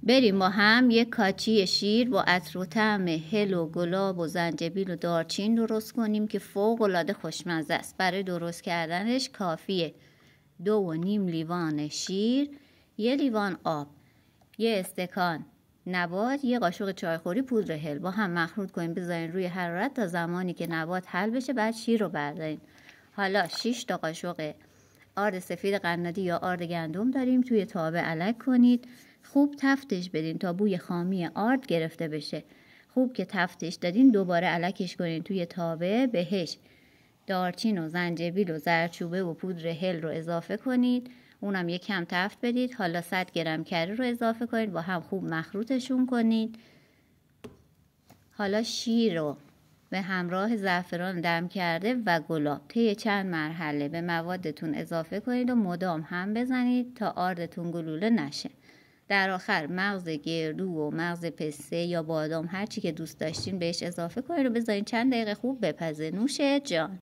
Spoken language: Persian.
بریم با هم یک کاچی شیر با عطر و طعم هل و گلاب و زنجبیل و دارچین درست کنیم که فوق العاده خوشمزه است. برای درست کردنش کافیه 2.5 لیوان شیر، 1 لیوان آب، 1 استکان نبات، 1 قاشق چایخوری پودر هل با هم مخلوط کنیم، بذارین روی حرارت تا زمانی که نبات حل بشه. بعد شیر رو بردارین. حالا 6 تا قاشق آرد سفید قنادی یا آرد گندم داریم، توی تاوه الک کنید. خوب تفتش بدین تا بوی خامی آرد گرفته بشه. خوب که تفتش دادین دوباره الکش کنین توی تاوه، بهش دارچین و زنجبیل و زردچوبه و پودر هل رو اضافه کنید، اونم یک کم تفت بدید. حالا 100 گرم کره رو اضافه کنید، با هم خوب مخلوطشون کنید. حالا شیر رو به همراه زعفران دم کرده و گلاب طی چند مرحله به موادتون اضافه کنید و مدام هم بزنید تا آردتون گلوله نشه. در آخر مغز گردو و مغز پسته یا بادام هر چی که دوست داشتین بهش اضافه کنید و بذارین چند دقیقه خوب بپزه. نوش جان.